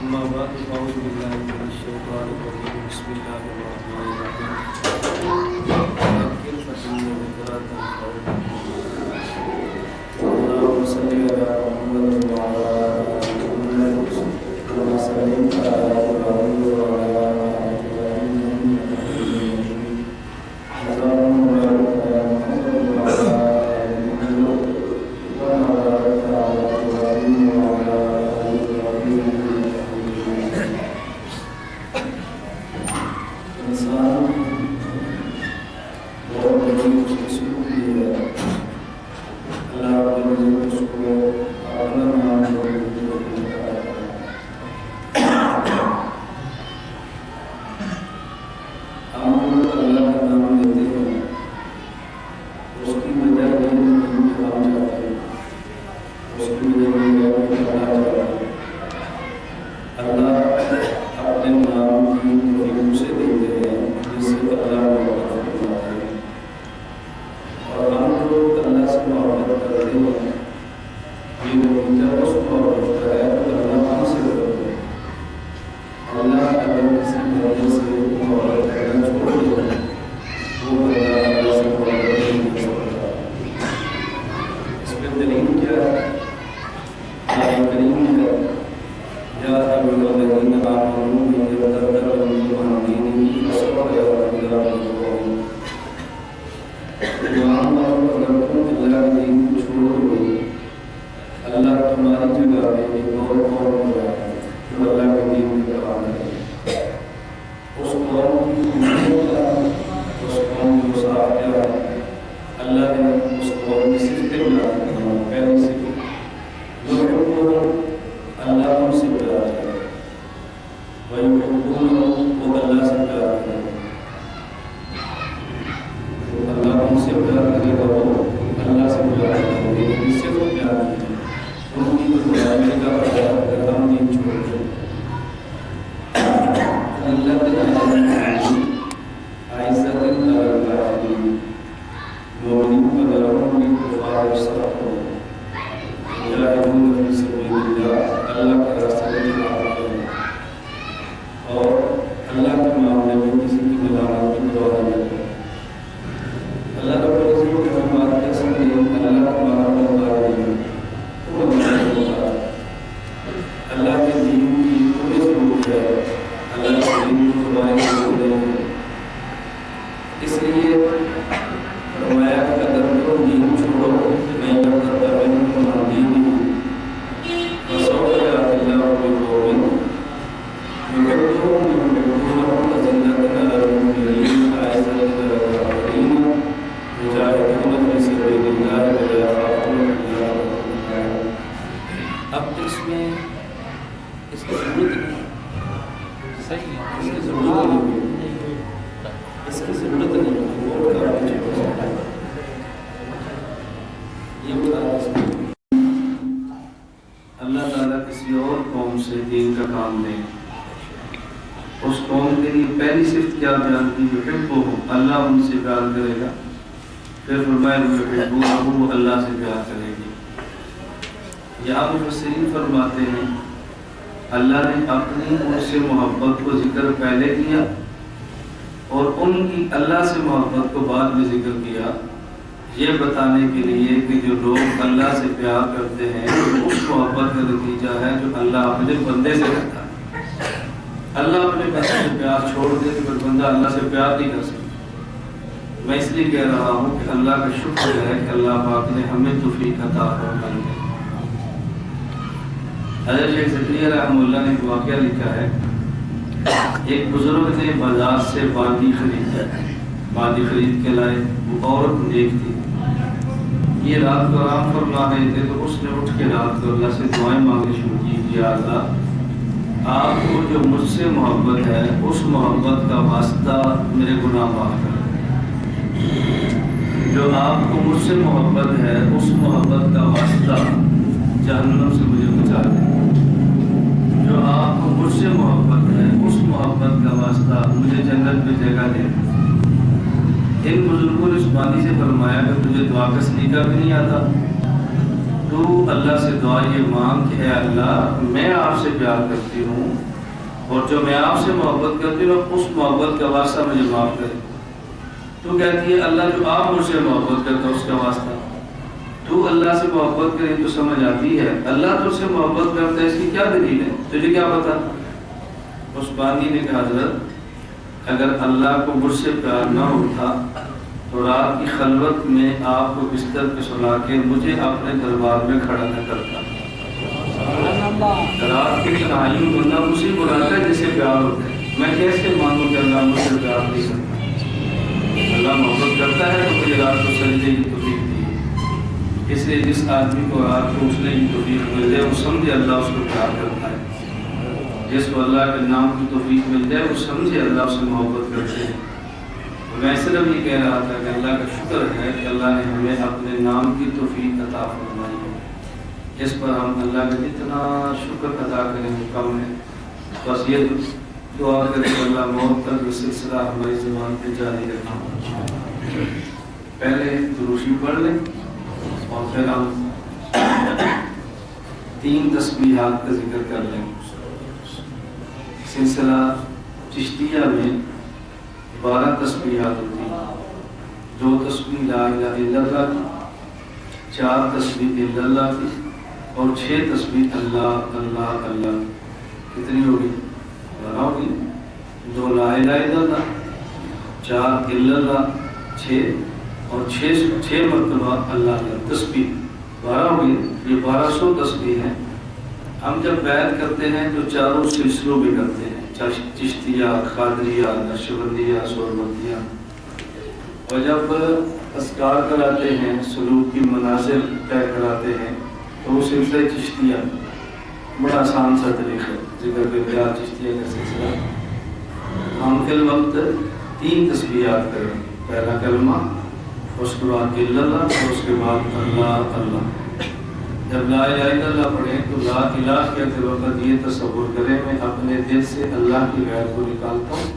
أما بعد فأعوذ بالله من الشيطان الرجيم بسم الله الرحمن الرحيم فذكر فإن الذكرى تنفع المؤمنين اللهم صل على محمد وعلى آل محمد كما صليت على إبراهيم وعلى آل إبراهيم إنك حميد مجيد اللهم بارك على محمد وعلى آل محمد كما باركت على إبراهيم وعلى آل إبراهيم إنك حميد مجيد انسان بہت بڑی خوشخصوصی ہے اللہ رب العزت اس کو اپنا نام ہم لوگ اللہ کا نام لیتے ہیں اس کی وجہ یہ ہے کہ ہم چاہتے ہیں اس کی وجہ یہ ہے کہ اللہ چاہتے ہیں اللہ اپنے نام کی توفیق سے دیتے ہیں جس سے اللہ محبت فرماتے ہیں اور ہم لوگ اللہ سے محبت کرتے ہیں یہ نتیجہ اس محبت کا ہے تو اللہ ہم سے کرتے ہیں اللہ اگر کسی بندے سے محبت کرنا چھوڑ دے وہ بندہ اللہ سے محبت نہیں کر سکتا اس میں دلیل کیا ہے قرآن کریم ہے یا ایھا الذین آمنوا ان یرتدوا عن دینکم فسوف یأتی اللہ بقوم ایمان والو اگر تم اللہ کے دین کو چھوڑ دو اللہ تمہاری جگہ پہ ایک اور قوم بنائے جو اللہ کے دین کے کام کرے اس قوم کی خوبیوں کا اس قوم کی صاحب کیا ہے اللہ نے اس قوم کی صفتیں بیان کی ہیں پہلی صفت یحبون اللہ ہم سے پیار کرے وَيُحِبُّونَهُ وہ اللہ سے پیار کرے اللہ ہم سے پیار کرے گا وہ اللہ سے پیار کرے گا یہ صفت پیار کی ہے ان کی برائیوں کا پیار اگر ہم دین چھوڑ دیں اللہ عزت الکافرین مومنین کا درہم بھی کفار و صرفوں مجاہدون فی سبیل اللہ اللہ کے راستے میں جہاد کریں اور اللہ کے معاملے میں کسی کی ملامت کی پرواہ نہ کریں اللہ رب العزت کی بات کیا سمجھے اللہ کا معاملہ بتا دیں تو اللہ کے دین کی کوئی ضرورت ہے اللہ کے دین کو تمہارے ضرورت نہیں ہے اس لیے فرمایا کہ اگر تم دین چھوڑو میں یہ کرتا میں تمہارا دین نہیں فسوف یأتی اللہ بقوم یحبونہم یحبونہ أذلة على المؤمنین أعزة على الكافرین یجاہدون فی سبیل اللہ ولا یخافون لومۃ لائم۔ اب اس میں اس کی ضرورت نہیں صحیح ہے اس کی ضرورت نہیں اس کی ضرورت نہیں وہ کافی چھوٹا ہے یہ بتا اللہ تعالیٰ کسی اور قوم سے دین کا کام لے اس قوم کے لیے پہلی صفت کیا بیان کی یحبونہ اللہ ان سے پیار کرے گا پھر فرمایا یحبونہ وہ اللہ سے پیار کرے گی۔ یہاں مفسرین فرماتے ہیں اللہ نے اپنی ان سے محبت کو ذکر پہلے کیا اور ان کی اللہ سے محبت کو بعد میں ذکر کیا یہ بتانے کے لیے کہ جو لوگ اللہ سے پیار کرتے ہیں اس محبت کا نتیجہ ہے جو اللہ اپنے بندے سے کرتا ہے۔ اللہ اپنے بندے سے پیار چھوڑ دے تو پھر بندہ اللہ سے پیار نہیں کر سکتا۔ میں اس لیے کہہ رہا ہوں کہ اللہ کا شکر ہے کہ اللہ پاک نے ہمیں توفیق عطا فرمائی۔ حضرت شیخ زکریا رحمہ اللہ نے ایک واقعہ لکھا ہے ایک بزرگ نے بازار سے باندی خریدا باندی خرید کے لائے وہ عورت نیک تھی یہ رات کو آرام فرما رہے تھے تو اس نے اٹھ کے رات کو اللہ سے دعائیں مانگنے شروع کی یا اللہ آپ کو جو مجھ سے محبت ہے اس محبت کا واسطہ میرے گناہ معاف کر جو آپ کو مجھ سے محبت ہے اس محبت کا واسطہ جہنم سے مجھے بچا دے جو آپ کو مجھ سے محبت ہے اس محبت کا واسطہ مجھے جنت میں جگہ دے۔ ان بزرگوں نے اس باندی سے فرمایا کہ تجھے دعا کا سلیقہ بھی نہیں آتا تو اللہ سے دعا یہ مانگ کہ اے اللہ میں آپ سے پیار کرتی ہوں اور جو میں آپ سے محبت کرتی ہوں اس محبت کا واسطہ مجھے معاف کرے. تو کہتی ہے اللہ جو آپ مجھ سے محبت کرتا ہے اس کا واسطہ. تو اللہ سے محبت کرے تو سمجھ آتی ہے اللہ تجھ سے محبت کرتا ہے اس کی کیا دلیل ہے تجھے کیا پتا. اس بانی نے کہا حضرت اگر اللہ کو مجھ سے پیار نہ ہوتا تو رات کی خلوت میں آپ کو بستر پہ سلا کے مجھے اپنے دربار میں کھڑا نہ کرتا. رات کی تنہائیوں میں بندہ مجھے بلاتا ہے جسے پیار ہوتا ہے. میں کیسے مانوں کہ اللہ مجھ سے پیار نہیں کرتا. اللہ محبت کرتا ہے تو مجھے رات کو سجدے کی توفیق دی. اس لیے جس آدمی کو رات کو اٹھنے کی توفیق مل جائے وہ سمجھے اللہ اس کو پیار کرتا ہے. جس کو اللہ کے نام کی توفیق مل جائے وہ سمجھے اللہ اس سے محبت کرتے ہیں. میں صرف یہ کہہ رہا تھا کہ اللہ کا شکر ہے کہ اللہ نے ہمیں اپنے نام کی توفیق عطا فرمائی ہے. اس پر ہم اللہ کا جتنا شکر ادا کریں وہ کم ہے. بس یہ دعا کریں کہ اللہ موت تک یہ سلسلہ ہماری زبان پہ جاری رکھیں. پہلے دروشی پڑھ لیں اور پھر ہم 3 تسبیحات کا ذکر کر لیں. سلسلہ چشتیہ میں 12 تسبیحات ہوتی ہیں. 2 تسبیح لا الہ الا اللہ کی، 4 تسبیح الا اللہ کی اور 6 تسبیح اللہ اللہ اللہ. کتنی ہوگی؟ 12 ہوگی. 2 لا الہ الا اللہ، 4 الا اللہ، 6 اور 6 مرتبہ اللہ اللہ تسبیح 12 ہوگی. یہ 1200 تسبیح ہیں. ہم جب بیعت کرتے ہیں تو چاروں سلسلوں میں کرتے ہیں، چشتیہ، قادریہ، نقشبندیہ، سوربندیہ. اور جب اذکار کراتے ہیں، سلوک کی منازل طے کراتے ہیں تو وہ سلسلہ چشتیہ بڑا آسان سا طریقہ ہے ذکر کے پیار چشتیہ کا سلسلہ. ہم فی الوقت 3 تسبیحات کریں. پہلا کلمہ، اس کے بعد اللہ اور اس کے بعد اللہ اللہ. جب لا الہ الا اللہ پڑھیں تو لا الہ کہتے وقت یہ تصور کریں میں اپنے دل سے اللہ کی غیر کو نکالتا ہوں.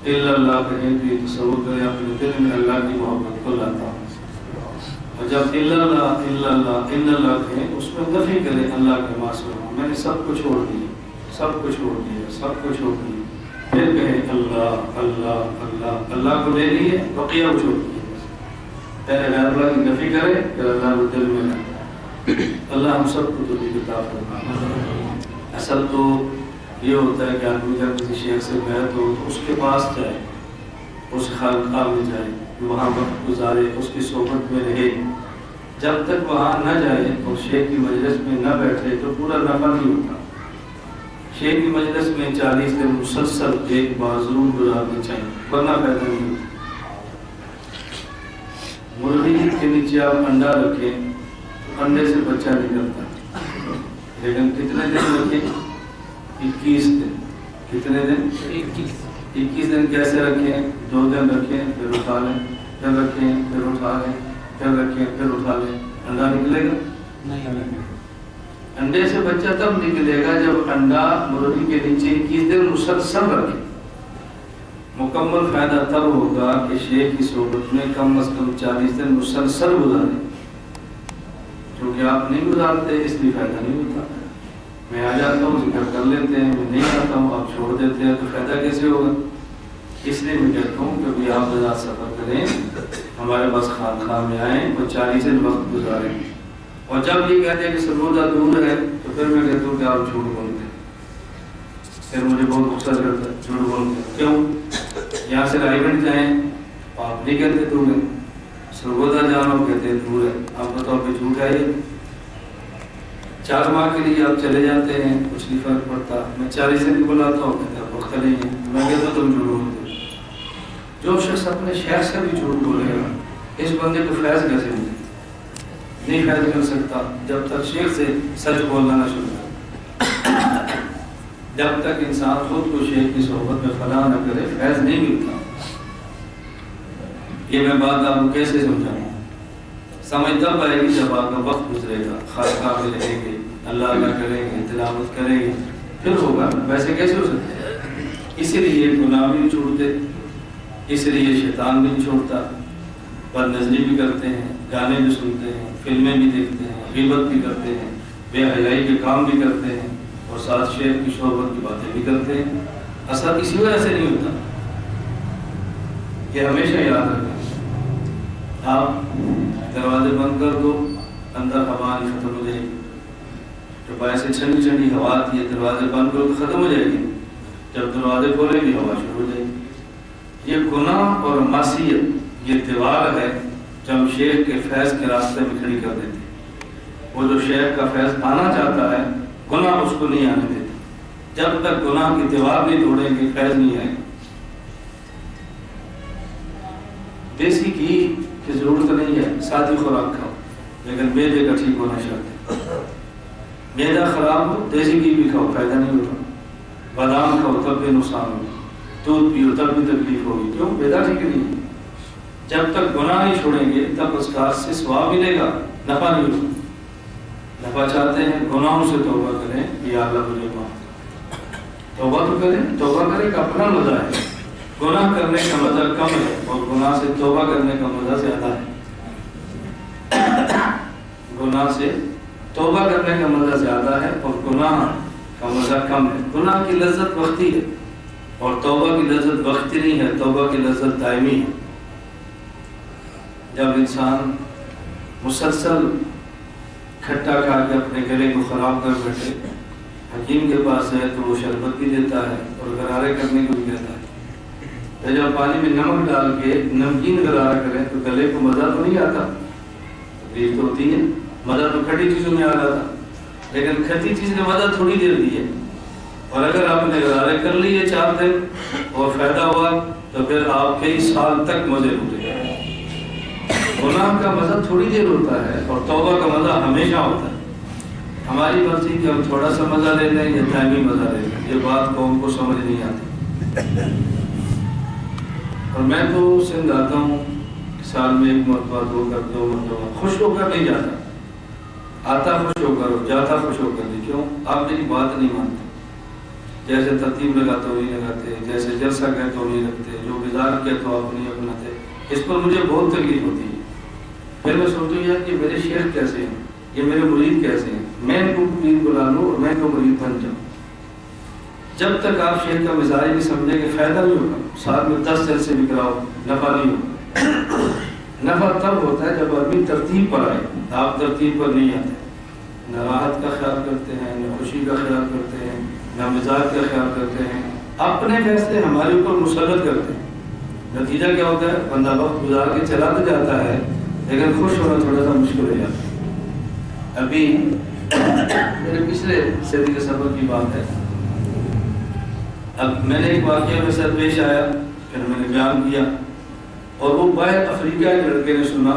الا اللہ کہیں تو یہ تصور کریں اپنے دل میں اللہ کی محبت کو لاتا ہوں. اور جب الا اللہ کہیں اس میں نفی کریں اللہ کے ماسوا. میں نے سب کو چھوڑ دیا، سب کو چھوڑ دیا، سب کو چھوڑ دیا. پھر کہیں اللہ اللہ اللہ. اللہ کو لے لیے بقیہ کو چھوڑ دیا. پہلے غیر اللہ کی نفی کرے پھر اللہ کو دل میں لائے. اللہ ہم سب کو توفیق عطا فرمائے. اصل تو یہ ہوتا ہے کہ آدمی جب کسی شیخ سے بیعت ہو تو اس کے پاس جائے، اس خانقاہ میں جائے، وہاں وقت گزارے، اس کی صحبت میں رہے. جب تک وہاں نہ جائے اور شیخ کی مجلس میں نہ بیٹھے تو پورا نفع نہیں ہوتا. شیخ کی مجلس میں 40 دن مسلسل ایک بار ضرور گزارنے چاہیے ورنہ پیدا نہیں ہوتا. مرغی کے نیچے آپ انڈا رکھیں، انڈے سے بچہ نکلتا، لیکن کتنے دن رکھیں؟ 21 دن. کتنے دن؟ 21 دن. کیسے رکھیں؟ 2 دن رکھیں پھر اٹھا لیں، پھر رکھیں پھر اٹھا لیں، پھر رکھیں پھر اٹھا لیں. انڈا نکلے گا؟ نہیں. انڈے سے بچہ تب نکلے گا جب انڈا مرغی کے نیچے 21 دن مسلسل رکھے. مکمل فائدہ تب ہوگا کہ شیخ کی صحبت میں کم از کم 40 دن مسلسل گزارے. کیونکہ آپ نہیں گزارتے اس لیے فائدہ نہیں ہوتا. میں آ جاتا ہوں ذکر کر لیتے ہیں، میں نہیں آتا ہوں آپ چھوڑ دیتے ہیں تو فائدہ کیسے ہوگا؟ اس لیے میں کہتا ہوں کہ بھی آپ آزاد سفر کریں، ہمارے پاس خانقاہ میں آئیں اور 40 دن وقت گزاریں. اور جب یہ کہتے ہیں کہ سرگودا دور ہے تو پھر میں کہتا ہوں کہ آپ جھوٹ بولتے ہیں. پھر مجھے بہت غصہ کرتا ہے، جھوٹ بولتے ہیں. کیوں؟ یہاں سے رائے گنج جائیں آپ نہیں کہتے دور ہے، سرگودا جانو کہتے ہیں دور ہے. آپ بتاؤ کہ جھوٹ ہے یہ؟ 4 ماہ کے لیے آپ چلے جاتے ہیں کچھ نہیں فرق پڑتا. میں 40 دن بلاتا ہوں کہتے ہیں وقت نہیں ہے. میں کہتا ہوں تم جھوٹ بولتے. جو شخص اپنے شیخ سے بھی جھوٹ بولے گا اس بندے کو فیض کیسے ملے؟ نہیں فیض کر سکتا جب تک شیخ سے سچ بولنا نہ شروع کرے. جب تک انسان خود کو شیخ کی صحبت میں فلاح نہ کرے فیض نہیں ملتا. یہ میں بات آپ کو کیسے سمجھاؤں؟ سمجھ تب آئے گی جب آپ کا وقت گزرے گا، خانقاہ میں رہیں گے، اللہ اللہ کریں گے، تلاوت کریں گے، پھر ہوگا. ویسے کیسے ہو سکتا ہے؟ اسی لیے گناہ بھی نہیں چھوڑتے، اس لیے شیطان بھی نہیں چھوڑتا. بد نظری بھی کرتے ہیں، گانے بھی سنتے ہیں، فلمیں بھی دیکھتے ہیں، غیبت بھی کرتے ہیں، بے حیائی کے کام بھی کرتے ہیں، اور ساتھ شیخ کی صحبت کی باتیں بھی کرتے ہیں۔ اثر اسی وجہ سے نہیں ہوتا، یہ ہمیشہ یاد رکھیں۔ آپ دروازے بند کر دو، اندر ہوا نہیں ختم ہو جائے گی۔ جب ایسے ٹھنڈی ٹھنڈی ہوا آتی ہے، دروازے بند کرو تو ختم ہو جائے گی، جب دروازے کھولیں گی ہوا شروع ہو جائے گی۔ یہ گناہ اور معصیت یہ دیوار ہے جو ہم شیخ کے فیض کے راستے میں کھڑی کر دیتے ہیں۔ وہ جو شیخ کا فیض آنا چاہتا ہے، گناہ اس کو نہیں آنے دیتا۔ جب تک گناہ کی دیوار نہیں توڑیں گے، فیض نہیں آئے گا۔ دیسی گھی کی ضرورت نہیں ہے، سادی خوراک کھاؤ، لیکن معدے کا ٹھیک ہونا شرط ہے۔ معدہ خراب ہو، دیسی گھی بھی کھاؤ، فائدہ نہیں ہوتا۔ بادام کھاؤ تب بھی نقصان ہوگا، دودھ پیو تب بھی تکلیف ہوگی، کیوں؟ معدہ ٹھیک نہیں ہے۔ جب تک گناہ نہیں چھوڑیں گے تب اس کا سے ثواب ملے گا، نفع نہیں ہوگا۔ نفع چاہتے ہیں، گناہوں سے توبہ کریں، یا اللہ مجھے معاف کرے۔ توبہ تو کریں، توبہ کریں کا اپنا مزہ ہے۔ گناہ کرنے کا مزہ کم ہے اور گناہ سے توبہ کرنے کا مزہ زیادہ ہے۔ گناہ سے توبہ کرنے کا مزہ زیادہ ہے اور گناہ کا مزہ کم ہے۔ گناہ کی لذت وقتی ہے اور توبہ کی لذت وقتی نہیں ہے، توبہ کی لذت دائمی ہے۔ جب انسان مسلسل کھٹا کھا کے اپنے گلے کو خراب کر بیٹھے، حکیم کے پاس ہے تو وہ شربت بھی دیتا ہے اور غرارے کرنے کو بھی کہتا ہے۔ جب پانی میں نمک ڈال کے نمکین غرارہ کریں تو گلے کو مزہ تو نہیں آتا، تکلیف تو ہوتی ہے، مزہ تو کھٹی چیزوں میں آ رہا تھا، لیکن کھٹی چیز نے مزہ تھوڑی دیر دی ہے۔ اور اگر آپ نے غرارے کر لیے 4 دن اور فائدہ ہوا تو پھر آپ کئی سال تک مزے لوٹے گا۔ گناہ کا مزہ تھوڑی دیر ہوتا ہے اور توبہ کا مزہ ہمیشہ ہوتا ہے۔ ہماری مرضی کہ ہم تھوڑا سا مزہ لے لیں یا دائمی مزہ لے لیں، یہ بات قوم کو سمجھ نہیں آتی۔ اور میں تو سندھ آتا ہوں سال میں 1 مرتبہ 2 مرتبہ، خوش ہو کر نہیں جاتا، آتا خوش ہو کر جاتا خوش ہو کر نہیں۔ کیوں؟ آپ میری بات نہیں مانتے، جیسے ترتیب لگاتے ہو نہیں لگاتے، جیسے جلسہ کہتے ہو نہیں رکھتے، جو بیدار کہتے ہو آپ نہیں اپناتے، اس پر مجھے بہت تکلیف ہوتی ہے۔ پھر میں سوچتا ہوں یار کہ میرے شیخ کیسے ہیں، یہ میرے مرید کیسے ہیں، میں ان کو مرید بلا لوں اور میں ان کو مرید بن جاؤں۔ جب تک آپ شیخ کا مزاج نہیں سمجھیں گے فائدہ نہیں ہوگا۔ ساتھ میں 10 جلسے بھی کراؤ، نفع نہیں ہوگا۔ نفع تب ہوتا ہے جب آدمی ترتیب پر آئے، آپ ترتیب پر نہیں آتے، نہ راحت کا خیال کرتے ہیں، نہ خوشی کا خیال کرتے ہیں، نہ مزاج کا خیال کرتے ہیں، اپنے فیصلے ہمارے اوپر مسلط کرتے ہیں۔ نتیجہ کیا ہوتا ہے؟ بندہ وقت گزار کے چلا تو جاتا ہے لیکن خوش ہونا تھوڑا سا مشکل ہو جاتا ہے۔ ابھی میرے پچھلے صدی کے سفر کی بات ہے، اب میں نے ایک واقعہ میرے ساتھ پیش آیا، پھر میں نے بیان کیا، اور وہ باہر افریقہ کے لڑکے نے سنا،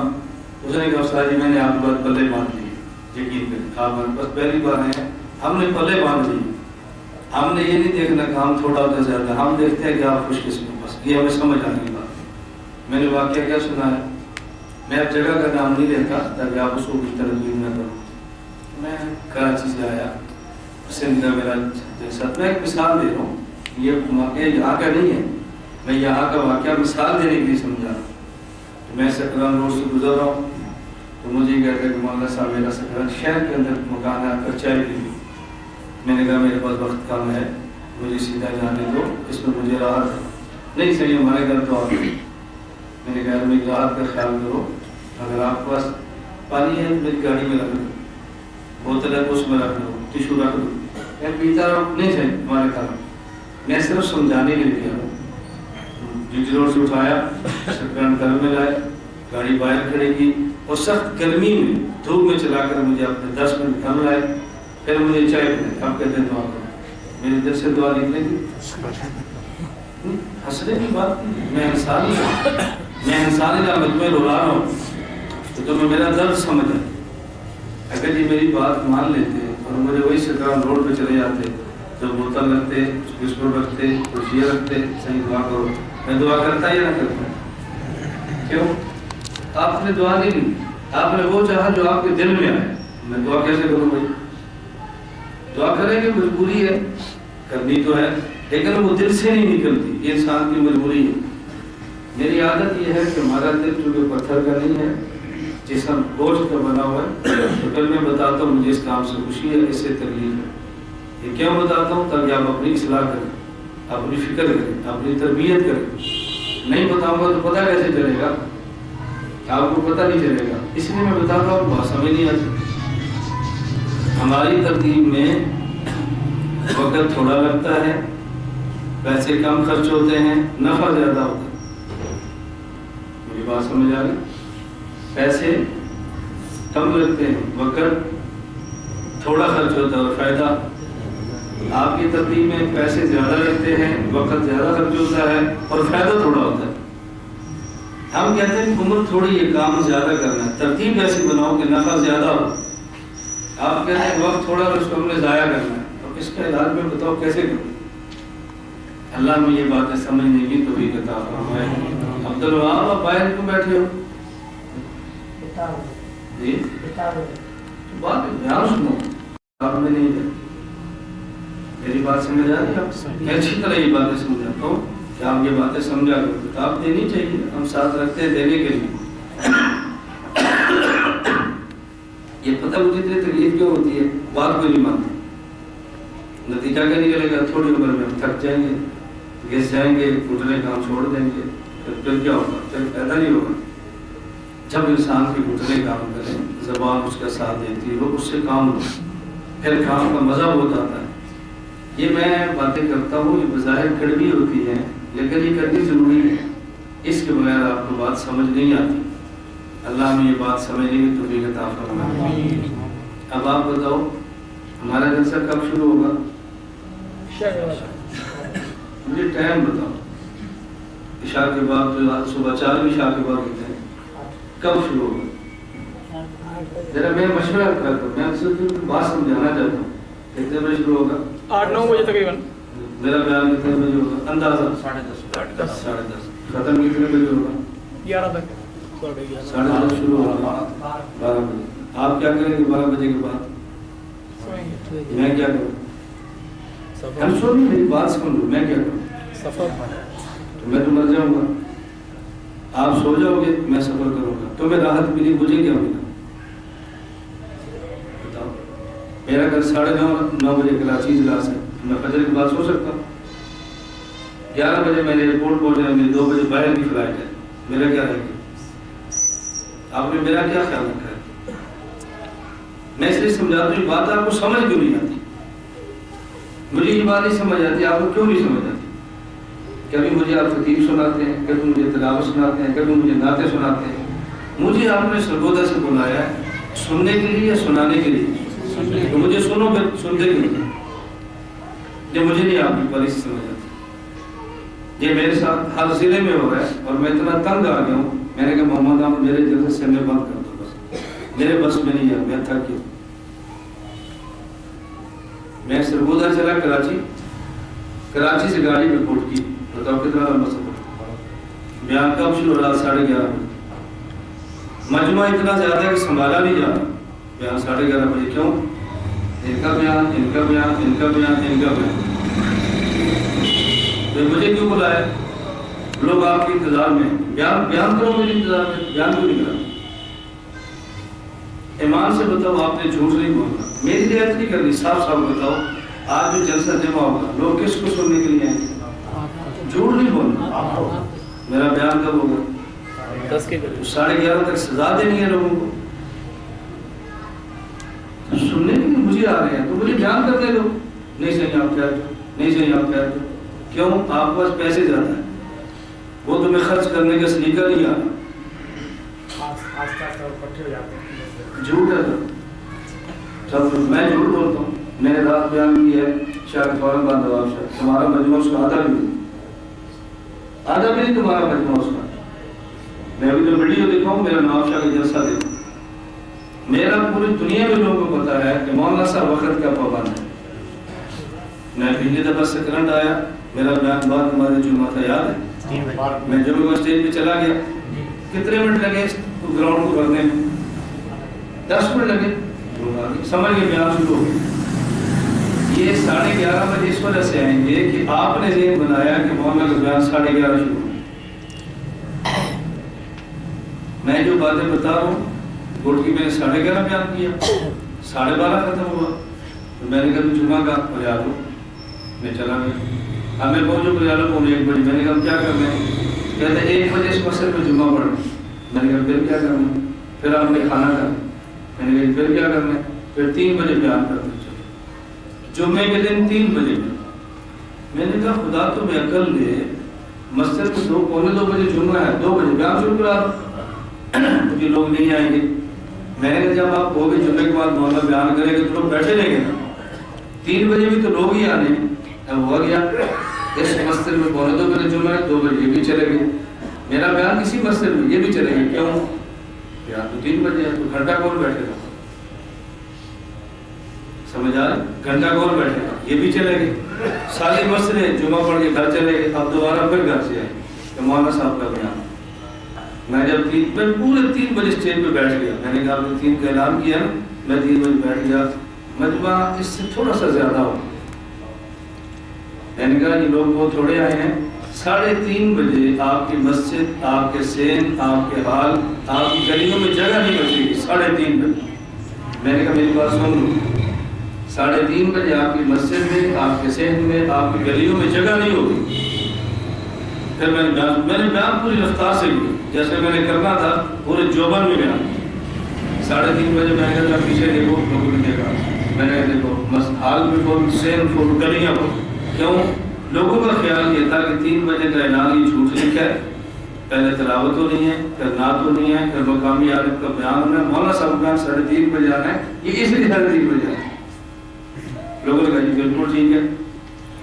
اس نے کہا استاد جی میں نے آپ کی بات پلے باندھ لی، یقین کریں آپ بس پہلی بار آئے ہیں، ہم نے پلے باندھ لی۔ ہم نے یہ نہیں دیکھنا کہ ہم تھوڑا ہوتا زیادہ، ہم دیکھتے ہیں کہ آپ خوش قسمت، بس یہ ہمیں سمجھ آنے کی بات۔ میں نے واقعہ کیا سنا ہے، میں اب جگہ کا نام نہیں لیتا تاکہ آپ اس کو بھی ترغیب نہ کروں۔ میں کراچی سے آیا، سندھ کا میرا جلسہ، میں ایک مثال دے رہا ہوں، یہ واقعہ یہاں کا نہیں ہے، میں یہاں کا واقعہ مثال دینے کے لیے سمجھا رہا ہوں۔ میں سکران روڈ سے گزر رہا ہوں تو مجھے کہتے ہیں کہ مولانا صاحب میرا سکران شہر کے اندر مکان ہے، کچائی کے لیے۔ میں نے کہا میرے پاس وقت کم ہے، مجھے سیدھا جانے دو، اس میں مجھے راحت نہیں صحیح، ہمارے گھر تو آپ۔ میں نے کہا میری راحت کا خیال کرو، اگر آپ کے پاس پانی ہے میری گاڑی میں رکھ دو، بوتل ہے اس میں رکھ دو، ٹیشو رکھ دو، میں پیتا رہا نہیں صحیح ہمارے گھر۔ میں صرف سمجھانے کے لیے گیا ہوں۔ جی روڈ سے اٹھایا، سکران گھر میں لائے، گاڑی باہر کھڑے کی اور سخت گرمی میں دھوپ میں چلا کر مجھے اپنے 10 منٹ گھر لائے، پھر مجھے چائے پلائے۔ اب کہتے ہیں دعا کرو، میرے دل سے دعا نکلے گی، ہنسنے کی بات نہیں، میں انسانی رحمت میں رو رہا ہوں تو تمہیں میرا درد سمجھ آئے۔ اگر یہ میری بات مان لیتے اور مجھے وہی سکران روڈ پہ چلے جاتے، جو بوتل رکھتے، کچھ بسکٹ رکھتے، کچھ یہ رکھتے، صحیح دعا کرو، میں دعا کرتا یا نہ کرتا؟ کیوں؟ آپ نے دعا نہیں لی، آپ نے وہ چاہا جو آپ کے دل میں آئے۔ میں دعا کیسے کروں بھائی؟ دعا کریں گے، مجبوری ہے، کرنی تو ہے، لیکن وہ دل سے نہیں نکلتی، یہ انسان کی مجبوری ہے۔ میری عادت یہ ہے کہ ہمارا دل چونکہ پتھر کا نہیں ہے، جسم گوشت کا بنا ہوا ہے، تو پھر میں بتاتا ہوں مجھے اس کام سے خوشی ہے، اس سے تکلیف ہے۔ یہ کیوں بتاتا ہوں؟ تاکہ آپ اپنی اصلاح کریں، اپنی فکر کریں، اپنی تربیت کریں۔ نہیں بتاؤں گا تو پتہ کیسے چلے گا؟ آپ کو پتہ نہیں چلے گا، اس لیے میں بتاتا ہوں، بات سمجھ نہیں آتی۔ ہماری ترتیب میں وقت تھوڑا لگتا ہے، پیسے کم خرچ ہوتے ہیں، نفع زیادہ ہوتا ہے۔ مجھے بات سمجھ آ گئی؟ پیسے کم لگتے ہیں، وقت تھوڑا خرچ ہوتا ہے اور فائدہ۔ آپ کی ترتیب میں پیسے زیادہ لگتے ہیں، وقت زیادہ خرچ ہوتا ہے اور فائدہ تھوڑا ہوتا ہے۔ ہم کہتے ہیں عمر تھوڑی ہے، کام زیادہ کرنا ہے، ترتیب ایسی بناؤ کہ نفع زیادہ ہو۔ آپ کہتے ہیں وقت تھوڑا اور اس کو ہم نے ضائع کرنا ہے، تو اس کا علاج میں بتاؤ کیسے کروں؟ اللہ میں یہ باتیں سمجھنے کی توفیق عطا فرمائے۔ عبدالوہاب آپ باہر کیوں بیٹھے ہو؟ جی بات دھیان سنو، آپ میں نہیں ہے، میری بات سمجھ آ رہی ہے؟ آپ میں اچھی طرح یہ باتیں سمجھاتا ہوں کہ آپ یہ باتیں سمجھا کرو۔ کتاب دینی چاہیے، ہم ساتھ رکھتے ہیں دینے کے لیے۔ یہ پتہ مجھے اتنی تکلیف کیوں ہوتی ہے؟ بات کو نہیں مانتے، نتیجہ کیا نکلے گا؟ تھوڑی عمر میں ہم تھک جائیں گے، گھس جائیں گے، گھٹنے کام چھوڑ دیں گے، پھر کیا ہوگا؟ پھر پیدا نہیں ہوگا۔ جب انسان کے گھٹنے کام کریں، زبان اس کا ساتھ دیتی ہے، اس سے کام ہو، پھر کام کا مزہ بہت آتا ہے۔ یہ میں باتیں کرتا ہوں، یہ بظاہر کڑوی ہوتی ہیں لیکن یہ کرنی ضروری ہے، اس کے بغیر آپ کو بات سمجھ نہیں آتی۔ اللہ ہمیں یہ بات سمجھنے کی توفیق عطا فرمائے۔ اب آپ بتاؤ ہمارا جلسہ کب شروع ہوگا؟ مجھے ٹائم بتاؤ، عشاء کے بعد، تو صبح 4 عشاء کے بعد ہوتے ہیں، کب شروع ہوگا؟ ذرا میں مشورہ کرتا ہوں، میں صرف بات سمجھانا چاہتا ہوں۔ کتنے بجے شروع ہوگا؟ 8-9 بجے تقریباً۔ میرا بیان کتنے بجے ہوگا اندازہ؟ 10:30۔ ختم کتنے بجے ہوگا؟ 11 تک۔ 10:30 شروع ہوگا 12 بجے۔ آپ کیا کریں گے 12 بجے کے بعد؟ میں کیا کروں؟ ہم سو نہیں، میری بات سن لو، میں کیا کروں؟ سفر تو میں تو مر جاؤں گا، آپ سو جاؤ گے، میں سفر کروں گا، تمہیں راحت ملی، مجھے کیا ملا؟ بتاؤ۔ میرا گھر 9:30 بجے کراچی ضلع سے، میں فجر کے بعد سو سکتا ہوں؟ 11 بجے میں نے ایئرپورٹ پہنچنا ہے، 2 بجے باہر کی فلائٹ ہے، میرا کیا رہے گا؟ آپ نے میرا کیا خیال رکھا ہے؟ میں اس لیے سمجھاتا ہوں، یہ بات آپ کو سمجھ کیوں نہیں آتی؟ مجھے یہ بات نہیں سمجھ آتی، آپ کو کیوں نہیں سمجھ آتی؟ کبھی مجھے آپ خطیب سناتے ہیں، کبھی مجھے تلاوت سناتے ہیں، کبھی مجھے نعتیں سناتے ہیں۔ مجھے آپ نے سرگودا سے بلایا ہے سننے کے لیے یا سنانے کے لیے؟ تو مجھے سنو، پھر سنتے کیوں؟ یہ مجھے نہیں آپ کی پالیسی سمجھ آتی۔ یہ میرے ساتھ ہر ضلع میں ہو رہا ہے اور میں اتنا تنگ آ گیا ہوں، میں نے کہا محمد احمد میرے جلسے سے میں بند کر دو، بس میرے بس میں نہیں ہے، میں تھک گیا۔ میں سرگودا چلا کراچی سے گاڑی میں کوٹ کی، بتاؤ کتنا لمبا سفر۔ بیان کب شروع رہا؟ 11:30 بجے۔ مجموعہ اتنا زیادہ ہے کہ سنبھالا نہیں جا رہا۔ بیان 11:30 بجے، کیوں؟ ان کا بیان، ان کا بیان، ان کا بیان، ان کا بیان۔ مجھے کیوں بلایا؟ لوگ آپ کے انتظار میں، بیان کرو میرے انتظار میں، بیان کیوں نہیں کرا؟ ایمان سے بتاؤ، آپ نے جھوٹ نہیں بولنا، میری رعایت نہیں کرنی، صاف صاف بتاؤ۔ آج جو جلسہ جمع ہوگا، لوگ کس کو سننے کے لیے آئیں گے؟ جھوٹ نہیں بولنا۔ میرا بیان کب ہوگا؟ 10 کے 11:30 تک سزا دینی ہے لوگوں کو، سننے کے لیے مجھے آ رہے ہیں تو مجھے بیان کرنے دو۔ نہیں صحیح آپ کہہ دو، نہیں صحیح آپ کہہ دو۔ کیوں؟ آپ کے پاس پیسے زیادہ ہیں، وہ تمہیں خرچ کرنے کا سلیقہ نہیں آ رہا۔ جھوٹ ہے سب، میں جھوٹ بولتا ہوں۔ میں نے رات بیان کی ہے شاید فوراً بعد نواب شاہ، تمہارا مجموعہ اس کا آدھا بھی نہیں تمہارا مجموعہ اس کا۔ میں ابھی جو ویڈیو دکھاؤں، میرا نواب شاہ کا جلسہ دیکھوں، میرا پوری دنیا میں لوگوں کو پتا ہے کہ مولانا صاحب وقت کا پابند ہے۔ میں پچھلی دفعہ سے کرنٹ آیا، میرا بیان بعد ہمارے جمعہ تھا، یاد ہے؟ میں جمعہ کو اسٹیج پہ چلا گیا، کتنے منٹ لگے اس گراؤنڈ کو بھرنے میں؟ 10 منٹ لگے، سمجھ کے بیان شروع ہو گیا۔ یہ 11:30 بجے اس وجہ سے آئیں گے کہ آپ نے ذہن بنایا کہ مولانا کا بیان 11:30 شروع ہو۔ میں جو باتیں بتا رہا ہوں بورڈ کی میں نے 11:30 بیان کیا، 12:30 ختم ہوا، تو میں نے کہا جمعہ کا پڑھا دو، میں چلا گیا۔ اب میں پہنچوں پڑھا لو 1 بجے، میں نے کہا کیا کرنا ہے؟ کہتے 1 بجے اس مسجد میں جمعہ پڑھنا۔ میں نے کہا پھر کیا کرنا ہے؟ پھر آپ نے کھانا کھانا، میں نے کہا پھر کیا کرنا ہے؟ پھر 3 بجے بیان کر دو جمعے کے دن 3 بجے۔ میں نے کہا خدا تو میں عقل دے، مسجد میں 2 بجے جمعہ ہے، 2 بجے بیان شروع کرا دو، کہ لوگ نہیں آئیں گے۔ میں نے کہا جب آپ ہوگے جمعے کے بعد مولانا بیان کریں گے تو لوگ بیٹھے رہیں گے نا، 3 بجے بھی تو لوگ ہی آنے۔ اب ہوا گیا اس مسجد میں 2 بجے جمعہ ہے، 2 بجے یہ بھی چلے گئے، میرا بیان کسی مسجد میں یہ بھی چلے گئے، کیوں؟ بیان تو 3 بجے ہے، تو گھنٹہ کون بیٹھے گا؟ سمجھ آ رہا ہے؟ گھنٹہ کون بیٹھے گا؟ یہ بھی چلے گئے، ساری مسجد جمعہ پڑھ کے گھر چلے گئے، اب دوبارہ پھر گھر سے آئے کہ مولانا صاحب کا بیان۔ میں جب میں پورے 3 بجے اسٹیج پہ بیٹھ گیا، میں نے کہا آپ نے 3 کا اعلان کیا، میں 3 بجے بیٹھ گیا، مجمع اس سے تھوڑا سا زیادہ ہو۔ میں نے کہا یہ لوگ وہ تھوڑے آئے ہیں، 3:30 بجے آپ کی مسجد، آپ کے سین، آپ کے حال، آپ کی گلیوں میں جگہ نہیں بچے گی۔ 3:30 بجے میں نے کہا میری بات سن لو، 3:30 بجے آپ کی مسجد میں، آپ کے سین میں، آپ کی گلیوں میں جگہ نہیں ہوگی۔ پھر میں نے بیان پوری رفتار سے کیا، جیسے میں نے کرنا تھا پورے جوبن میں بیان۔ 3:30 بجے میں نے کہا پیچھے دیکھو، لوگوں نے دیکھا، میں نے کہا دیکھو حال میں بول، سین بول، گلیاں بول، کیوں؟ لوگوں کا خیال یہ تھا کہ 3 بجے کا اعلان یہ جھوٹ لکھا ہے، پہلے تلاوت تو نہیں ہے، پھر نعت تو نہیں ہے، پھر مقامی عالم کا بیان ہونا ہے، مولانا صاحب کا 3:30 بجے آنا ہے، یہ اس لیے 3:30 بجے آنا ہے۔ لوگوں نے کہا جی بالکل ٹھیک ہے۔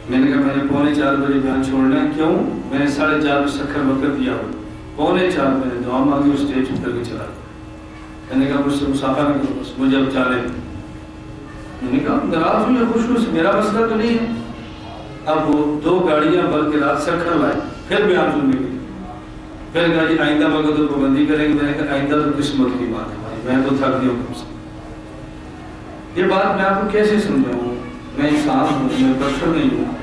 میں نے کہا میں نے 3:45 بجے بیان چھوڑنا ہے، کیوں؟ میں نے 4:30 بجے سکھر وقت دیا ہو، 4:45 بجے دعا مانگی، اسٹیج اتر کے چلا گیا۔ میں نے کہا مجھ سے مسافہ نہ کرو، بس مجھے اب چالے۔ میں نے کہا ناراض ہوئے، خوش ہوئے، میرا مسئلہ تو نہیں ہے۔ اب وہ 2 گاڑیاں بلکہ رات سکھر لائے، پھر بیان سننے کے لیے، پھر کہا جی آئندہ وقت تو پابندی کریں گے۔ میں نے کہا آئندہ تو قسمت کی بات ہے، میں تو تھک گیا ہوں۔ یہ بات میں آپ کو کیسے سمجھاؤں؟ میں انسان ہوں، میں پتھر نہیں ہوں۔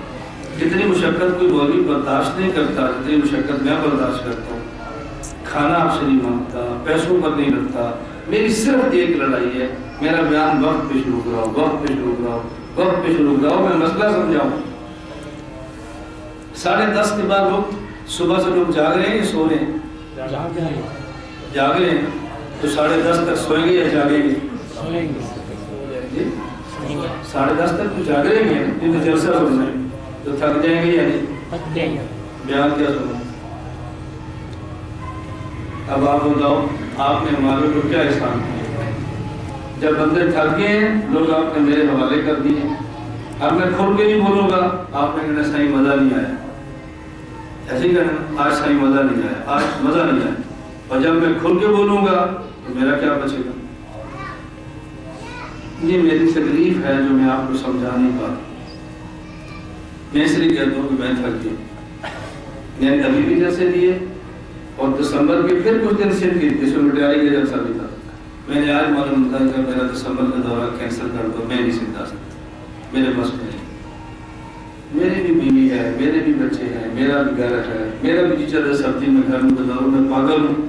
جتنی مشقت کوئی مولوی برداشت نہیں کرتا، جتنی مشقت میں برداشت کرتا ہوں۔ کھانا آپ سے نہیں مانگتا، پیسوں پر نہیں رکھتا، میری صرف ایک لڑائی ہے، میرا بیان وقت پہ شروع کراؤ، وقت پہ شروع کراؤ، وقت پہ شروع کراؤ، میں مسئلہ سمجھاؤں۔ 10:30 کے بعد لوگ صبح سے لوگ جاگ رہے ہیں یا سو رہے ہیں؟ جاگ رہے ہیں، تو 10:30 تک سوئیں گے یا جاگیں گے؟ 10:30 تک تو جاگ رہے ہیں، جن جلسہ ہونا ہے تو تھک جائیں گے یا نہیں؟ بیان کیا سنا؟ اب آپ بتاؤ آپ نے ہمارے کو کیا احسان کیا؟ جب بندے تھک گئے ہیں، لوگ آپ نے میرے حوالے کر دیے، اب میں کھل کے نہیں بولوں گا، آپ نے کہنا صحیح مزہ نہیں آیا، ایسے ہی کہنا آج صحیح مزہ نہیں آیا، آج مزہ نہیں آیا، اور جب میں کھل کے بولوں گا تو میرا کیا بچے گا؟ یہ میری تکلیف ہے جو میں آپ کو سمجھا نہیں پاتا۔ میں اس لیے کہتا ہوں کہ میں تھک گیا، میں نے ابھی بھی جلسے دیے اور دسمبر کے پھر کچھ دن صرف کی، جس میں مٹیاری کا جلسہ بھی تھا، میں نے آج معلوم ہوتا ہے کہ میرا دسمبر کا دورہ کینسل کر دو، میں نہیں سکھا سکتا، میرے بس میں نہیں۔ میری بھی بیوی ہے، میرے بھی بچے ہیں، میرا بھی گھر ہے، میرا بھی جی چل سردی میں گھر میں گزاروں، میں پاگل ہوں،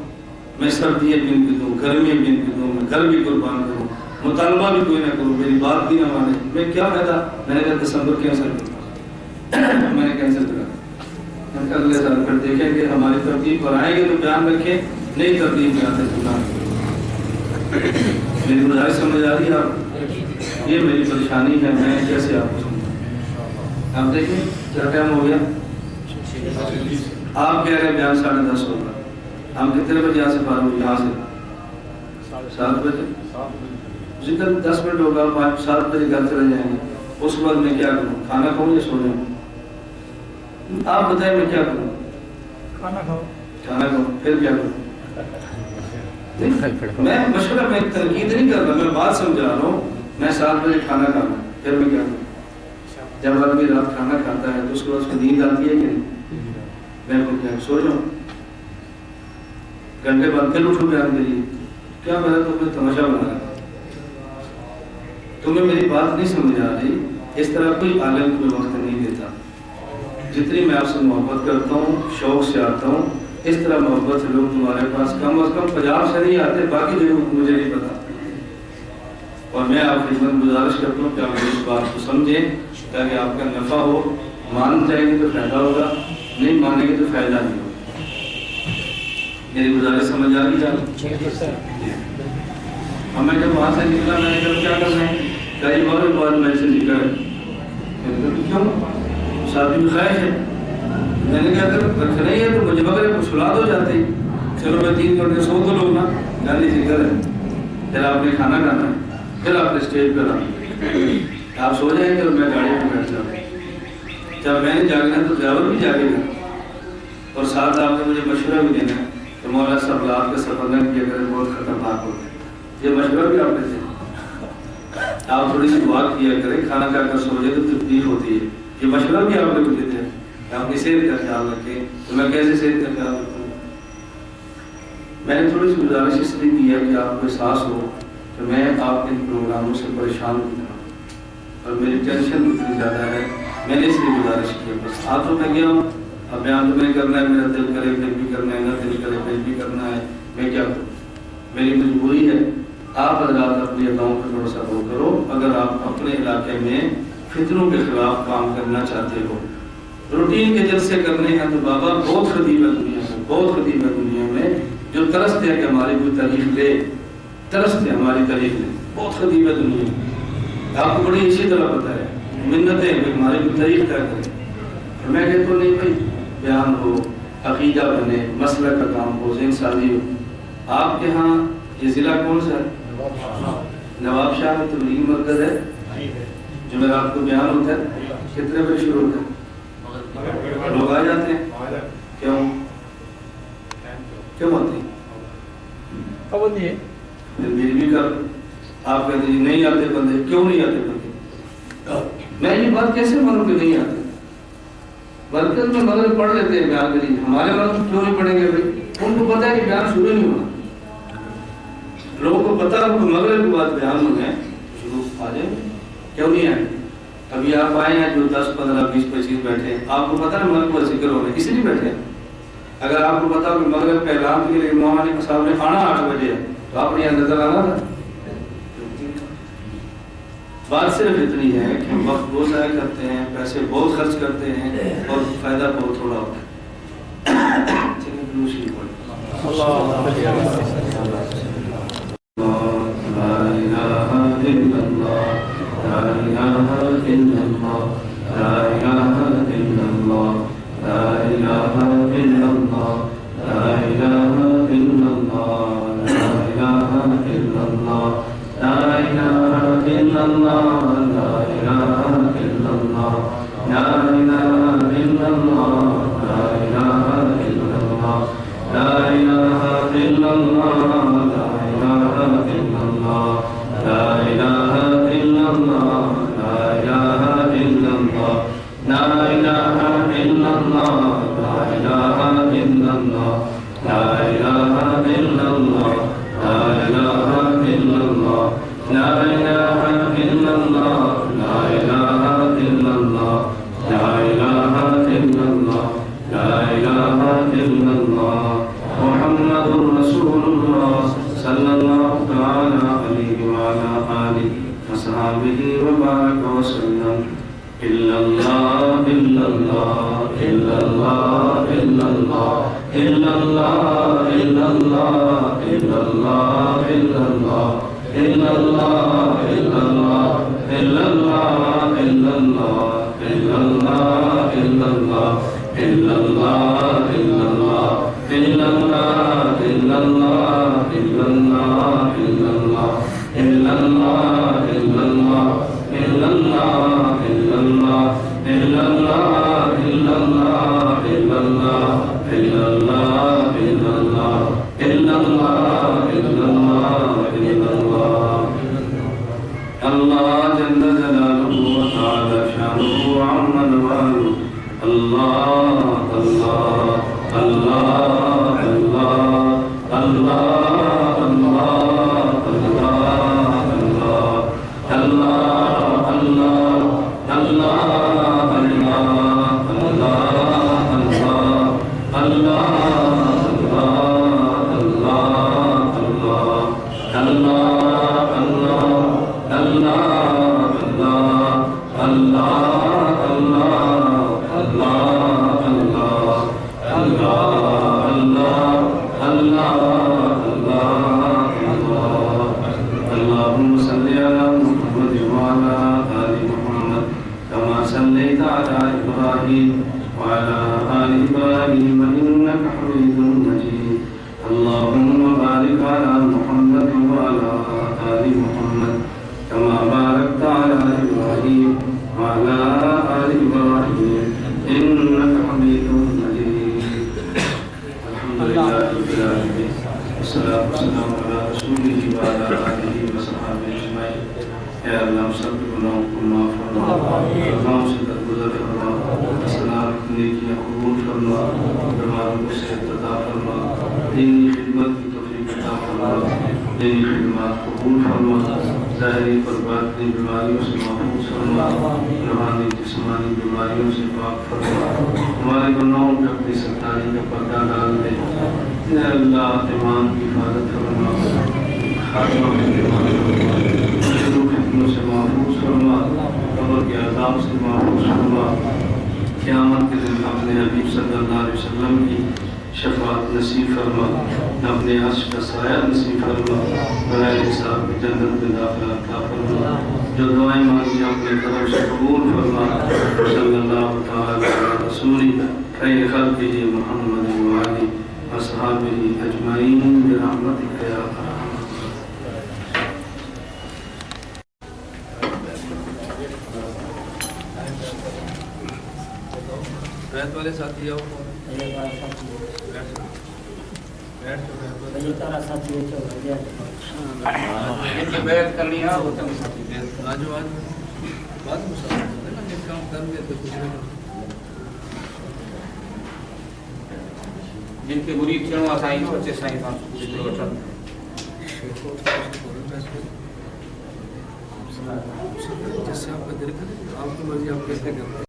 میں سردیاں بن کے دوں، گرمیاں بن کے دوں، میں گھر بھی قربان کروں، مطالبہ بھی کوئی نہ کروں، میری بات بھی نہ مانے، میں کیا فائدہ؟ میں نے کہا دسمبر کینسل کرا، میں نے کینسل کرا، اگلے سال پھر دیکھیں کہ ہماری ترتیب پر آئیں گے تو بیان رکھیں، نئی ترتیب میں آتے تو میری گزارش سمجھ آ رہی ہے آپ؟ یہ میری پریشانی ہے، میں کیسے آپ کو سمجھاؤں؟ آپ دیکھیں کیا ٹائم ہو گیا، آپ کہہ رہے ہیں بیان 10:30 ہوگا، ہم کتنے بجے یہاں سے فارغ ہوئے؟ یہاں سے 7 بجے، ذکر 10 منٹ ہوگا، 7 بجے گھر چلے جائیں گے، اس وقت میں کیا کروں؟ کھانا کھاؤں یا سو جاؤں؟ آپ بتائیں میں کیا کروں؟ کھانا کھاؤ، کھانا کھاؤں، پھر کیا کروں؟ میں مشورہ، میں تنقید نہیں کر رہا، میں بات سمجھا رہا ہوں، میں 7 بجے کھانا کھانا، پھر میں کیا کروں؟ جب آدمی رات کھانا کھاتا ہے تو اس کے بعد اس کو نیند آتی ہے کہ نہیں؟ میں پھر کیا سو جاؤں؟ گھنٹے بعد پھر اٹھو بیان کے لیے، کیا میرا تمہیں تماشا بنا رہا؟ تمہیں میری بات نہیں سمجھ آ رہی؟ اس طرح کوئی عالم کوئی وقت نہیں دیتا، جتنی میں آپ سے محبت کرتا ہوں، شوق سے آتا ہوں، اس طرح محبت سے لوگ تمہارے پاس کم از کم پنجاب سے نہیں آتے، باقی جگہوں کو مجھے نہیں پتا۔ اور میں آپ کی خدمت گزارش کرتا ہوں کہ آپ اس بات کو سمجھیں تاکہ آپ کا نفع ہو۔ مان جائیں گے تو فائدہ ہوگا، نہیں مانیں گے تو فائدہ نہیں ہوگا۔ میری گزارش سمجھ آ رہی ہے؟ ہمیں جب وہاں سے نکلا میں نے کہا کیا کرنا ہے، کئی بار میں سے نکلا کیوں شادی میں خواہش ہے۔ میں نے کہا اگر رکھنا ہی ہے تو مجھے مگر کچھ سلا دو جاتے، چلو میں 3 گھنٹے سو تو لوگ نا، گاندھی جی گھر ہے، پھر آپ نے کھانا کھانا ہے، پھر آپ نے اسٹیج پہ آنا، آپ سو جائیں گے اور میں گاڑی میں بیٹھ جاؤں۔ جب میں نے جاگنا تو ڈرائیور بھی جاگے گا، اور ساتھ آپ نے مجھے مشورہ بھی دینا ہے کہ مولا صاحب رات کا سفر نہ کیا کریں، بہت خطرناک ہوتا ہے۔ یہ مشورہ بھی آپ نے دینا، آپ تھوڑی سی دعا کیا کریں، کھانا کھا کر سو جائے تو تکلیف ہوتی ہے۔ یہ مشورہ بھی آپ نے مجھے دیا کہ آپ کی صحت کا خیال رکھیں، تو میں کیسے صحت کا خیال رکھوں؟ میں نے تھوڑی سی گزارش اس لیے کی ہے کہ آپ کو احساس ہو کہ میں آپ کے پروگراموں سے پریشان ہوں اور میری ٹینشن اتنی زیادہ ہے، میں نے اس لیے گزارش کی ہے۔ بس ہاتھوں میں گیا ہوں، اب بیان تو میں کرنا ہے، میرا دل کرے پھر بھی کرنا ہے، نہ دل کرے پھر بھی کرنا ہے، میں کیا کروں؟ میری مجبوری ہے۔ آپ حضرات اپنے علاقوں پہ تھوڑا سا غور کرو، اگر آپ اپنے علاقے میں فتنوں کے خلاف کام کرنا چاہتے ہو، روٹین کے جلسے کرنے ہیں، تو بابا بہت خطیب ہے دنیا میں، بہت خطیب ہے دنیا میں جو ترستے ہیں کہ ہماری کوئی تاریخ لے، ترستے ہماری تاریخ لے، بہت خطیب ہے دنیا میں۔ آپ کو بڑی اچھی طرح پتہ ہے، منتیں کہ ہماری کوئی تاریخ طے کرے۔ میں کہتا ہوں نہیں بھائی، بیان ہو، عقیدہ بنے، مسلک کا کام ہو، ذہن سازی ہو۔ آپ کے ہاں یہ ضلع کون سا ہے؟ نواب شاہ میں تبلیغی مرکز ہے، جو میرا آپ کو بیان ہوتا ہے کتنے بجے شروع ہوتا ہے؟ لوگ آ جاتے ہیں، کیوں آتے ہیں؟ پابندی ہے، میری بھی کر، آپ کہتے ہیں نہیں آتے بندے، کیوں نہیں آتے بندے؟ میں یہ بات کیسے مانوں کہ نہیں آتے؟ مرکز میں مغرب پڑھ لیتے ہیں بیان کے لیے، ہمارے مرکز کیوں نہیں پڑھیں گے بھائی؟ ان کو پتا ہے کہ بیان شروع نہیں ہونا، لوگوں کو پتا ہے کہ مغرب کے بعد بیان ہونا ہے، شروع آ جائیں، کیوں نہیں آئیں؟ ابھی آپ آئے ہیں جو 10 15 20 25 بیٹھے ہیں، آپ کو پتا ہے مغرب کا ذکر ہو رہا ہے، اس لیے بیٹھے ہیں۔ اگر آپ کو پتا ہو کہ مغرب کا اعلان کے لیے مولانا صاحب نے آنا 8 بجے ہے، تو آپ نے یہاں نظر آنا تھا۔ بات صرف اتنی ہے کہ ہم وقت بہت ضائع کرتے ہیں، پیسے بہت خرچ کرتے ہیں اور فائدہ بہت تھوڑا ہوتا ہے۔ اللہ صليت على إبراهيم وعلى آل إبراهيم إنك حميد مجيد اللهم بارك على محمد وعلى آل محمد كما باركت على إبراهيم وعلى آل إبراهيم إنك حميد مجيد الحمد لله رب العالمين والصلاة والسلام على رسوله وعلى آله وصحبه أجمعين اے اللہ ہم سب کے گناہوں کو معاف فرما گناہوں سے درگزر فرما سلام نیکیاں قبول فرما بیماروں کو صحت عطا فرما دینی خدمت کی توفیق عطا فرما دینی خدمات قبول فرما ظاہری اور باطنی بیماریوں سے محفوظ فرما روحانی جسمانی بیماریوں سے پاک فرما ہمارے گناہوں پہ اپنی ستاری کا پردہ ڈال دے اے اللہ ایمان کی حفاظت فرما خاتمہ میں ایمان فرما شروع فتنوں سے محفوظ فرما قبر کے عذاب سے محفوظ فرما قیامت کے دن اپنے حبیب صلی اللہ علیہ وسلم کی شفاعت نصیب فرما اپنے عرش کا سایہ نصیب فرما بغیر حساب جنت میں داخلہ عطا فرما جو دعائیں مانگی اپنے طرف سے قبول فرما صلی اللہ تعالی علی رسولی خیر خلقہ محمد وعلی اصحابہ اجمعین برحمتک یا ارحم بیت والے ساتھی آؤ بیت کرنی ہے وہ تم ساتھی آج بعد میں کام کر کے تو کچھ نہیں جن کے مرید چڑھو سائیں بچے سائیں آپ جیسے آپ کا دل کرے آپ کی مرضی آپ کیسے کریں